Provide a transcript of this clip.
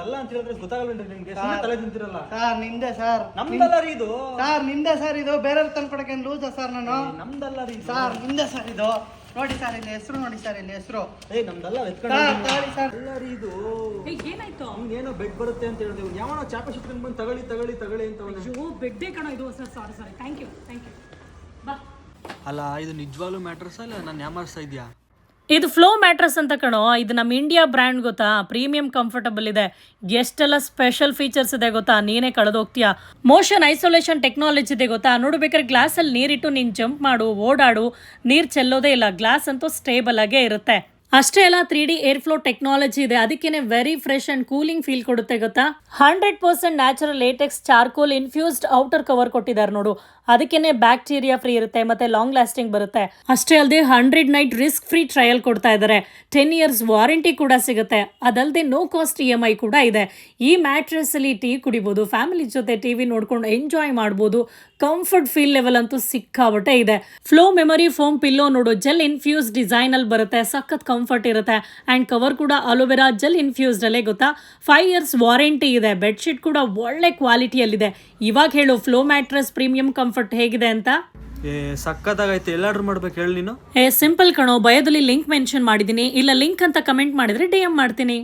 ನಮ್ದಲ್ಲ ಅಂತ ಹೇಳಿದ್ರೆ ಗೊತ್ತಾಗಲ್ವೇನ್ರಿ ನಿಮ್ಗೆ? ಸುಮ್ಮನೆ ತಲೆ ತಿಂತಿರಲ್ಲ. ಸರ್ ನಿಂದೆ ಸರ್. ನಮ್ದಲ್ಲ ರೀ ಇದು. ಸರ್ ನಿಂದೆ ಸರ್ ಇದು. ಬೇರೆಯವ್ರ ತಂದ್ಕೊಡಕ್ಕೆ ಲೂಸ ಸರ್ ನಾನು. ನಮ್ದಲ್ಲ ರೀ ಸರ್ ನಿಂದೆ ಸರ್ ಇದು. ನೋಡಿ ಸರ್ ಇಲ್ಲಿ ಹೆಸರು ನೋಡಿ ಸರ್ ಇಲ್ಲಿ ಹೆಸರು. ನಮ್ದಲ್ಲ ಅಲ್ಲ ರೀ ಇದು. ಏನಾಯ್ತು? ಏನೋ ಬೆಡ್ ಬರುತ್ತೆ ಅಂತ ಹೇಳಿದ್ರು. ಯಾವನೋ ಚಾಪ ಶಿಟ್ಕೊಂಡು ಬಂದು ತಗೊಳ್ಳಿ ತಗೊಳ್ಳಿ ತಗೊಳ್ಳಿ ಅಂತ. ಅಯ್ಯೋ ಬೆಡ್ಡೇ ಕಣ ಇದು. ಸರ್ ಸಾರಿ ಥ್ಯಾಂಕ್ ಯು ಬಾ. ಅಲ್ಲ ಇದು ನಿಜವಾಗ್ಲೂ ಮ್ಯಾಟ್ರಸ್ ಅಲ್ಲ ನಾನು ಯಾಮಾರಿಸ್ತಾ ಇದೆಯಾ? ಇದು ಫ್ಲೋ ಮ್ಯಾಟ್ರಸ್ ಅಂತ ಕಣೋ. ಇದು ನಮ್ಮ ಇಂಡಿಯಾ ಬ್ರ್ಯಾಂಡ್ ಗೊತ್ತಾ. ಪ್ರೀಮಿಯಂ ಕಂಫರ್ಟಬಲ್ ಇದೆ. ಎಷ್ಟೆಲ್ಲ ಸ್ಪೆಷಲ್ ಫೀಚರ್ಸ್ ಇದೆ ಗೊತ್ತಾ, ನೀನೇ ಕಳೆದೋಗ್ತೀಯಾ. ಮೋಷನ್ ಐಸೋಲೇಷನ್ ಟೆಕ್ನಾಲಜಿ ಇದೆ ಗೊತ್ತಾ. ನೋಡ್ಬೇಕಾದ್ರೆ ಗ್ಲಾಸಲ್ಲಿ ನೀರಿಟ್ಟು ನೀನು ಜಂಪ್ ಮಾಡು, ಓಡಾಡು, ನೀರು ಚೆಲ್ಲೋದೇ ಇಲ್ಲ. ಗ್ಲಾಸ್ ಅಂತೂ ಸ್ಟೇಬಲ್ ಆಗೇ ಇರುತ್ತೆ. ಅಷ್ಟೇ ಅಲ್ಲ 3D ಏರ್ ಫ್ಲೋ ಟೆಕ್ನಾಲಜಿ ಇದೆ. ಅದಕ್ಕೇನೆ very fresh and cooling feel ಕೊಡುತ್ತೆ ಗೊತ್ತಾ. 100% natural LaTeX charcoal infused outer cover ಕೊಟ್ಟಿದ್ದಾರೆ ನೋಡು. ಅದಕ್ಕೇನೆ ಬ್ಯಾಕ್ಟೀರಿಯಾ ಫ್ರೀ ಇರುತ್ತೆ ಮತ್ತೆ ಲಾಂಗ್ ಲಾಸ್ಟಿಂಗ್ ಬರುತ್ತೆ. ಅಷ್ಟೇ ಅಲ್ಲದೆ 100 ನೈಟ್ ರಿಸ್ಕ್ ಫ್ರೀ ಟ್ರಯಲ್ ಕೊಡ್ತಾ ಇದ್ದಾರೆ. 10 ಇಯರ್ಸ್ ವಾರಂಟಿ ಕೂಡ ಸಿಗುತ್ತೆ. ಅದಲ್ಲದೆ ನೋ ಕಾಸ್ಟ್ EMI ಕೂಡ ಇದೆ. ಈ ಮ್ಯಾಟ್ರೆಸ್ ಅಲ್ಲಿ ಟೀ ಕುಡಿಬಹುದು, ಫ್ಯಾಮಿಲಿ ಜೊತೆ ಟಿವಿ ನೋಡ್ಕೊಂಡು ಎಂಜಾಯ್ ಮಾಡಬಹುದು. ಕಂಫರ್ಟ್ ಫೀಲ್ ಲೆವೆಲ್ ಅಂತೂ ಸಿಕ್ಕಾಬಟ್ಟೆ ಇದೆ. ಫ್ಲೋ ಮೆಮೊರಿ ಫೋಮ್ ಪಿಲ್ಲೋ ನೋಡು, ಜೆಲ್ ಇನ್ಫ್ಯೂಸ್ ಡಿಸೈನ್ ಅಲ್ಲಿ ಬರುತ್ತೆ. ಸಖತ್ ಕಂಫರ್ಟ್ ಇರುತ್ತೆ. ಅಂಡ್ ಕವರ್ ಕೂಡ ಅಲೋವೆರಾ ಜೆಲ್ ಇನ್ಫ್ಯೂಸ್ಡ್ ಅಲ್ಲೇ ಗೊತ್ತಾ. 5 ಇಯರ್ಸ್ ವಾರಂಟಿ ಇದೆ. ಬೆಡ್ಶೀಟ್ ಕೂಡ ಒಳ್ಳೆ ಕ್ವಾಲಿಟಿಯಲ್ಲಿದೆ. ಇವಾಗ ಹೇಳು ಫ್ಲೋ ಮ್ಯಾಟ್ರೆಸ್ ಪ್ರೀಮಿಯಂ ಕಂಫರ್ಟ್ ಹೇಗಿದೆ ಅಂತ. ಸಕ್ಕತ್ತಾಗೈತೆ. ಎಲ್ಲಾದ್ರೂ ಮಾಡ್ಬೇಕು ಹೇಳಿ ನೀನು. ಸಿಂಪಲ್ ಕಣೋ. ಬಯೋದಲ್ಲಿ ಲಿಂಕ್ ಮೆನ್ಷನ್ ಮಾಡಿದ್ದೀನಿ. ಇಲ್ಲ ಲಿಂಕ್ ಅಂತ ಕಮೆಂಟ್ ಮಾಡಿದ್ರೆ DM ಮಾಡ್ತೀನಿ.